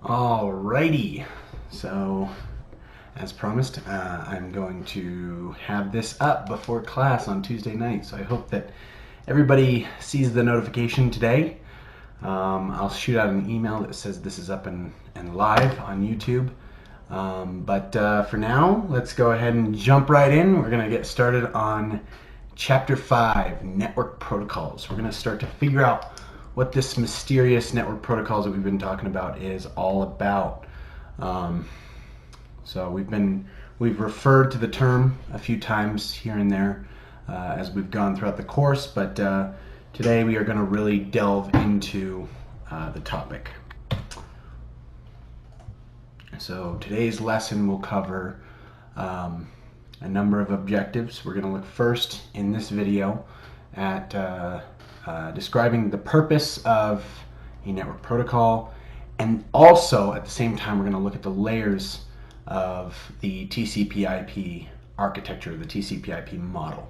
Alrighty, so as promised, I'm going to have this up before class on Tuesday night, so I hope that everybody sees the notification today. I'll shoot out an email that says this is up and live on YouTube. But for now, let's go ahead and jump right in. We're going to get started on Chapter 5, Network Protocols. We're going to start to figure out what this mysterious network protocols that we've been talking about is all about. So we've referred to the term a few times here and there as we've gone throughout the course, but today we are going to really delve into the topic. So today's lesson will cover a number of objectives. We're going to look first in this video at describing the purpose of a network protocol, and also at the same time we're going to look at the layers of the TCP/IP architecture, the TCP/IP model.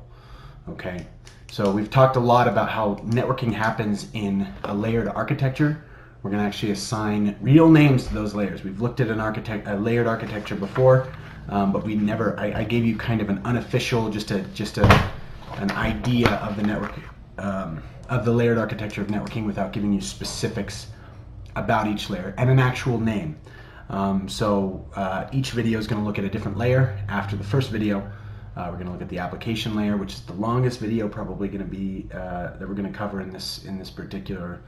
Okay, so we've talked a lot about how networking happens in a layered architecture. We're going to actually assign real names to those layers. We've looked at a layered architecture before, but we never. I gave you kind of an unofficial, just an idea of the network, of the layered architecture of networking without giving you specifics about each layer and an actual name. So each video is going to look at a different layer. After the first video, we're going to look at the application layer, which is the longest video probably going to be that we're going to cover in this particular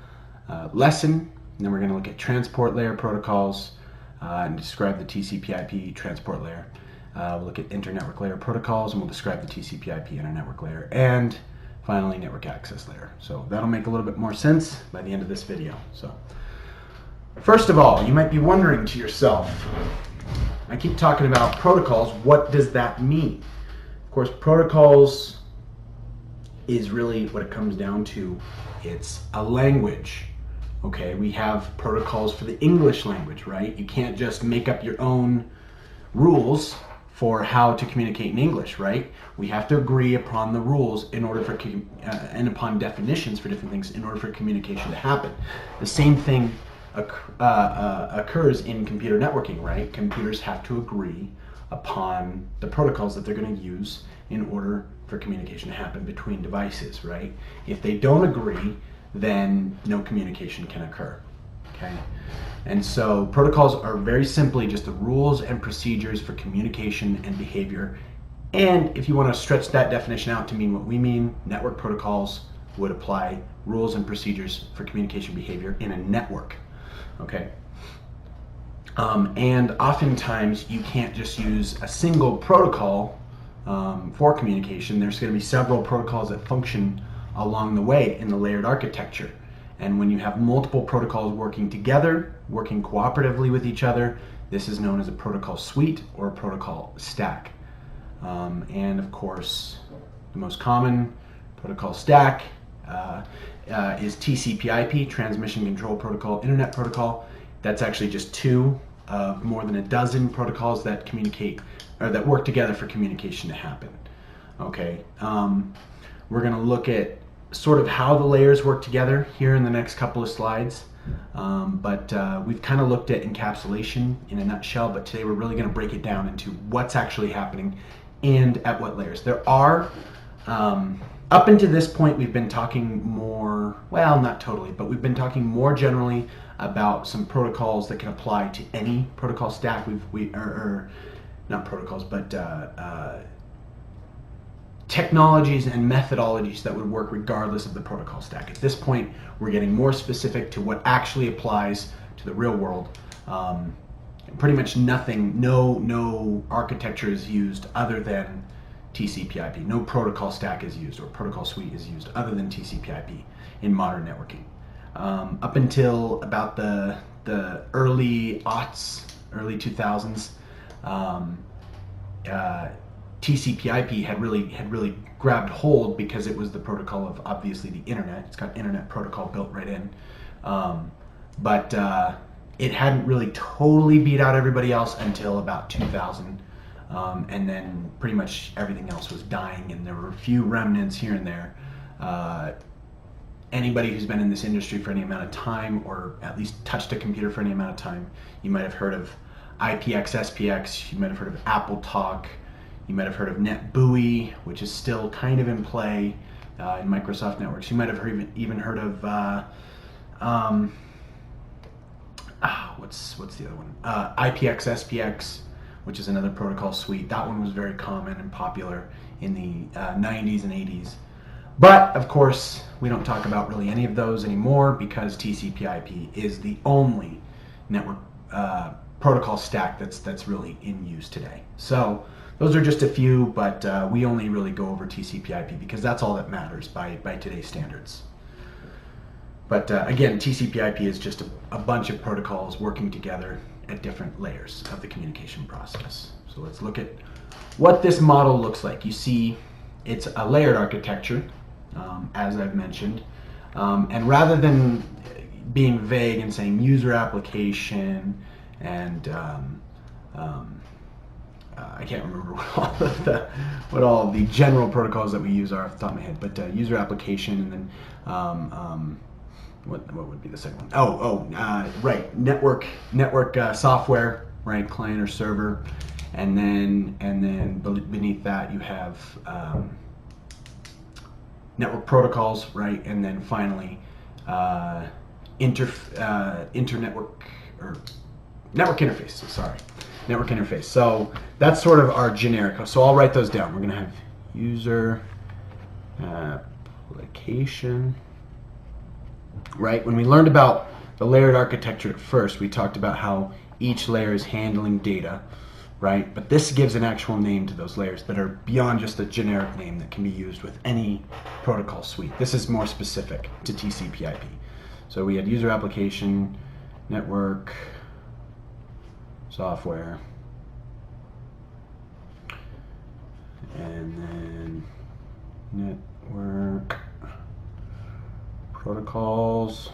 lesson. And then we're going to look at transport layer protocols and describe the TCP/IP transport layer. We'll look at internetwork layer protocols, and we'll describe the TCP/IP internetwork layer, and finally network access layer. So that'll make a little bit more sense by the end of this video. So first of all, you might be wondering to yourself, I keep talking about protocols, what does that mean? Of course, protocols is really what it comes down to. It's a language. Okay, we have protocols for the English language, right? You can't just make up your own rules for how to communicate in English, right? We have to agree upon the rules in order for and upon definitions for different things in order for communication to happen. The same thing occurs in computer networking, right? Computers have to agree upon the protocols that they're going to use in order for communication to happen between devices, right? If they don't agree, then no communication can occur. Okay? And so protocols are very simply just the rules and procedures for communication and behavior. And if you want to stretch that definition out to mean what we mean, network protocols would apply rules and procedures for communication behavior in a network. Okay? And oftentimes you can't just use a single protocol for communication. There's going to be several protocols that function along the way in the layered architecture. And when you have multiple protocols working together, working cooperatively with each other, this is known as a protocol suite or a protocol stack. And of course, the most common protocol stack is TCP/IP, Transmission Control Protocol, Internet Protocol. That's actually just two of more than a dozen protocols that communicate or that work together for communication to happen. Okay, we're going to look at sort of how the layers work together here in the next couple of slides, but we've kind of looked at encapsulation in a nutshell, but today we're really going to break it down into what's actually happening and at what layers. There are, up until this point, we've been talking more, well, not totally, but we've been talking more generally about some protocols that can apply to any protocol stack. Not protocols, but technologies and methodologies that would work regardless of the protocol stack. At this point, we're getting more specific to what actually applies to the real world. Pretty much nothing, no architecture is used other than TCP/IP. No protocol stack is used or protocol suite is used other than TCP/IP in modern networking. Up until about the early aughts, early 2000s, TCP/IP had really grabbed hold because it was the protocol of obviously the internet. It's got internet protocol built right in, but it hadn't really totally beat out everybody else until about 2000, and then pretty much everything else was dying, and there were a few remnants here and there. anybody who's been in this industry for any amount of time, or at least touched a computer for any amount of time, you might have heard of IPX, SPX, you might have heard of AppleTalk, you might have heard of NetBEUI, which is still kind of in play in Microsoft networks. You might have even heard of what's the other one? IPX, SPX, which is another protocol suite. That one was very common and popular in the 90s and 80s. But of course, we don't talk about really any of those anymore because TCP/IP is the only network protocol stack that's really in use today. So those are just a few, but we only really go over TCP/IP because that's all that matters by today's standards. But again, TCP/IP is just a bunch of protocols working together at different layers of the communication process. So let's look at what this model looks like. You see, it's a layered architecture, as I've mentioned. And rather than being vague and saying user application and I can't remember what all of the general protocols that we use are off the top of my head, but user application, and then what would be the second one? Right, network software, right, client or server, and then beneath that you have network protocols, right, and then finally network interfaces. Sorry, network interface. So that's sort of our generic. So I'll write those down. We're going to have user application. Right? When we learned about the layered architecture at first, we talked about how each layer is handling data, right? But this gives an actual name to those layers that are beyond just a generic name that can be used with any protocol suite. This is more specific to TCP/IP. So we had user application, network, software, and then network protocols,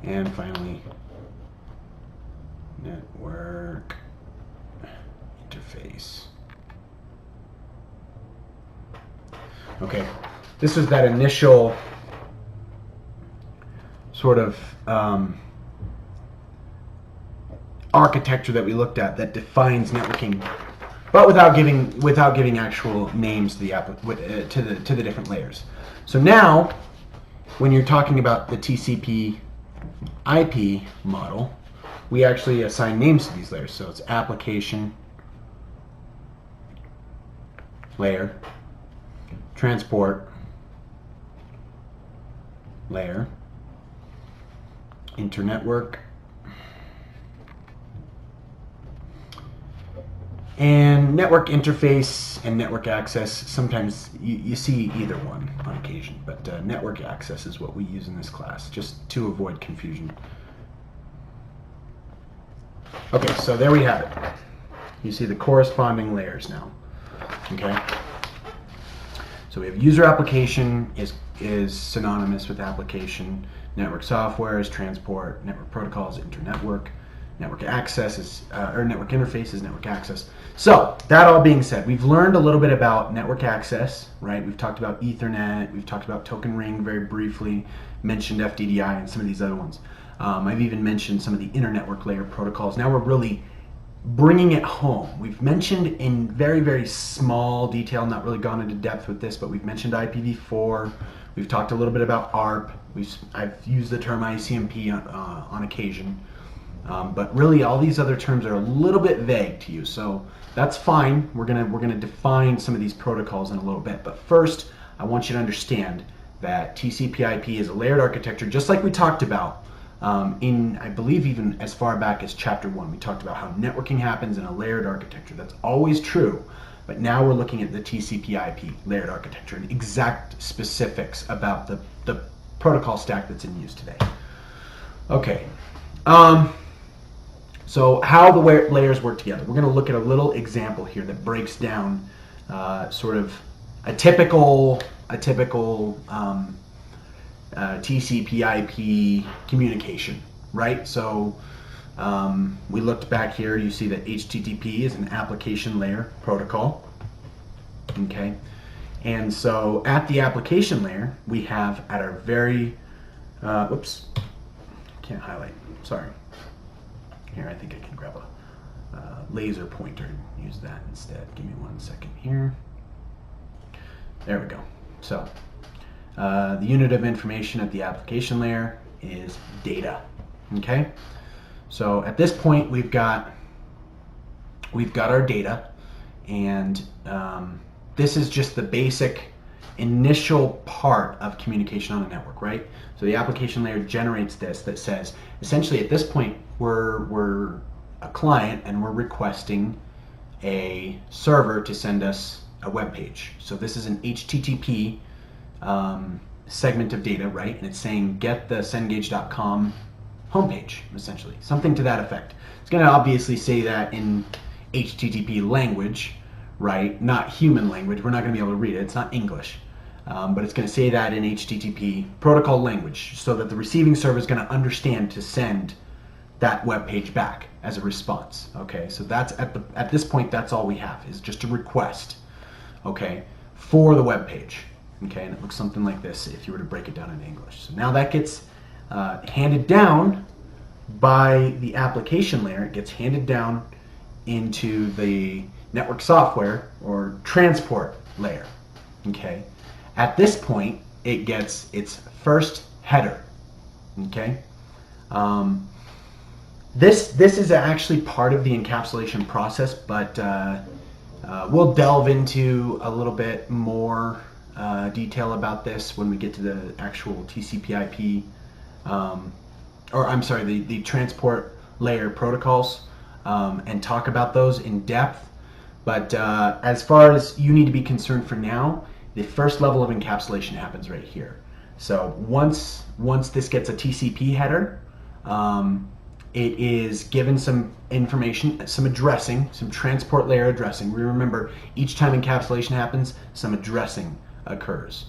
and finally network interface. Okay, this is that initial sort of architecture that we looked at that defines networking, but without giving actual names to the different layers. So now, when you're talking about the TCP/IP model, we actually assign names to these layers. So it's application layer, transport layer, internetwork, and network interface and network access. Sometimes you see either one on occasion, but network access is what we use in this class, just to avoid confusion. Okay, so there we have it. You see the corresponding layers now. Okay. So we have user application is synonymous with application. Network software is transport. Network protocols, internetwork. Network access is, or network interface is network access. So that all being said, we've learned a little bit about network access, right? We've talked about Ethernet, we've talked about Token Ring very briefly, mentioned FDDI and some of these other ones. I've even mentioned some of the internetwork layer protocols. Now we're really bringing it home. We've mentioned in very, very small detail, not really gone into depth with this, but we've mentioned IPv4. We've talked a little bit about ARP. I've used the term ICMP on occasion. But really, all these other terms are a little bit vague to you, so that's fine. We're gonna define some of these protocols in a little bit. But first, I want you to understand that TCP/IP is a layered architecture, just like we talked about in, I believe, even as far back as Chapter 1. We talked about how networking happens in a layered architecture. That's always true. But now we're looking at the TCP/IP layered architecture and exact specifics about the protocol stack that's in use today. Okay. So how the layers work together. We're going to look at a little example here that breaks down sort of a typical TCP/IP communication, right? So we looked back here. You see that HTTP is an application layer protocol. Okay, And so at the application layer, we have at our very, whoops, can't highlight, sorry. Here, I think I can grab a laser pointer and use that instead. Give me 1 second here. There we go. So the unit of information at the application layer is data. Okay. So at this point, we've got our data, and this is just the basic initial part of communication on a network, right? So the application layer generates this that says, essentially at this point, we're a client and we're requesting a server to send us a web page. So this is an HTTP segment of data, right? And it's saying get the Cengage.com homepage, essentially, something to that effect. It's going to obviously say that in HTTP language, right? Not human language. We're not going to be able to read it. It's not English. But it's going to say that in HTTP protocol language so that the receiving server is going to understand to send that web page back as a response. Okay, so that's at this point, that's all we have, is just a request, okay, for the web page. Okay, and it looks something like this if you were to break it down in English. So now that gets handed down by the application layer. It gets handed down into the network software or transport layer. Okay, at this point, it gets its first header. Okay. This is actually part of the encapsulation process, but we'll delve into a little bit more detail about this when we get to the actual TCP/IP, or I'm sorry, the transport layer protocols, and talk about those in depth. But as far as you need to be concerned for now, the first level of encapsulation happens right here. So once this gets a TCP header, it is given some information, some addressing, some transport layer addressing. We remember each time encapsulation happens, some addressing occurs.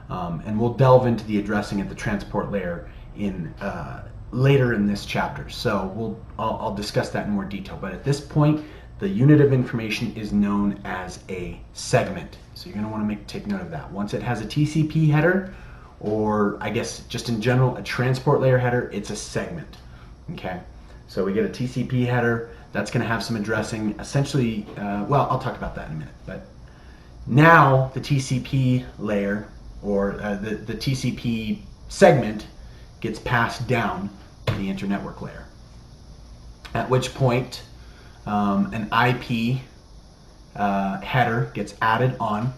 And we'll delve into the addressing at the transport layer in later in this chapter. So I'll discuss that in more detail. But at this point, the unit of information is known as a segment. So you're going to want to take note of that. Once it has a TCP header, or I guess just in general, a transport layer header, it's a segment. Okay. So we get a TCP header, that's going to have some addressing. Essentially, well, I'll talk about that in a minute. But now the TCP layer, or the TCP segment, gets passed down to the internetwork layer. At which point, an IP header gets added on.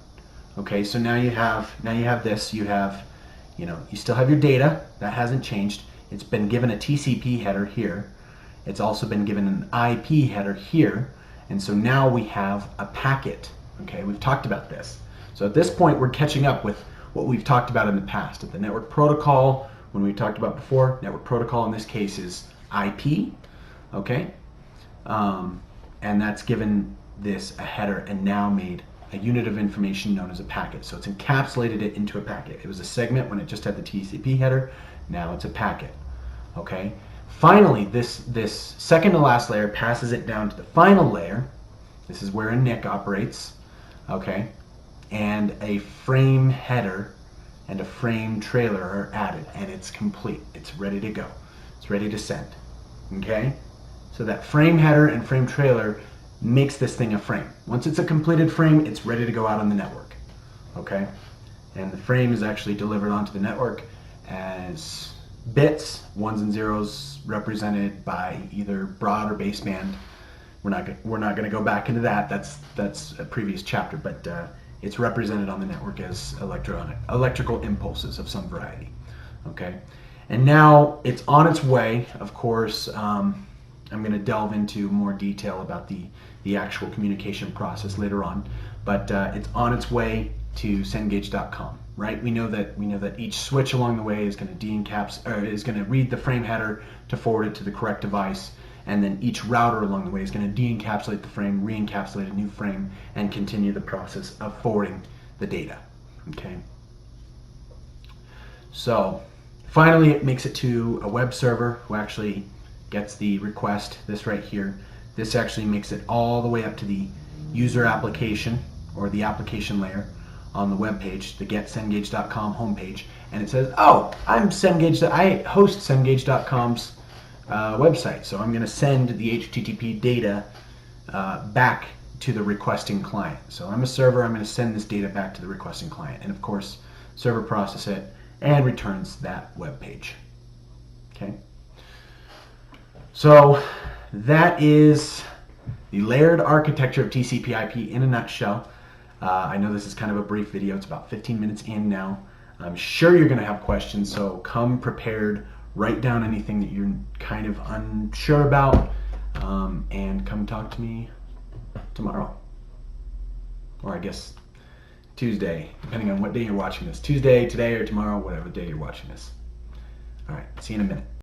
Okay, so now you have this. You still have your data that hasn't changed. It's been given a TCP header here. It's also been given an IP header here. And so now we have a packet. Okay, we've talked about this. So at this point, we're catching up with what we've talked about in the past. At the network protocol, when we talked about before, network protocol in this case is IP. Okay, and that's given this a header and now made a unit of information known as a packet. So it's encapsulated it into a packet. It was a segment when it just had the TCP header. Now it's a packet. Okay. Finally, this second to last layer passes it down to the final layer. This is where a NIC operates. Okay. And a frame header and a frame trailer are added, and it's complete. It's ready to go. It's ready to send. Okay. So that frame header and frame trailer makes this thing a frame. Once it's a completed frame, it's ready to go out on the network. Okay? And the frame is actually delivered onto the network as bits, ones and zeros represented by either broad or baseband. We're not going to go back into that. That's a previous chapter, but it's represented on the network as electrical impulses of some variety. Okay? And now it's on its way. Of course, I'm going to delve into more detail about the actual communication process later on, but it's on its way to Cengage.com, right? We know that each switch along the way is going to read the frame header to forward it to the correct device, and then each router along the way is going to de-encapsulate the frame, re-encapsulate a new frame, and continue the process of forwarding the data. Okay. So finally, it makes it to a web server who actually gets the request, this right here. This actually makes it all the way up to the user application or the application layer. on the web page, the GetCengage.com homepage, and it says, "Oh, I'm Cengage. I host Cengage.com's website, so I'm going to send the HTTP data back to the requesting client. So I'm a server. I'm going to send this data back to the requesting client, and of course, server processes it and returns that web page." Okay. So that is the layered architecture of TCP/IP in a nutshell. I know this is kind of a brief video. It's about 15 minutes in now. I'm sure you're going to have questions, so come prepared. Write down anything that you're kind of unsure about, and come talk to me tomorrow. Or I guess Tuesday, depending on what day you're watching this. Tuesday, today, or tomorrow, whatever day you're watching this. All right, see you in a minute.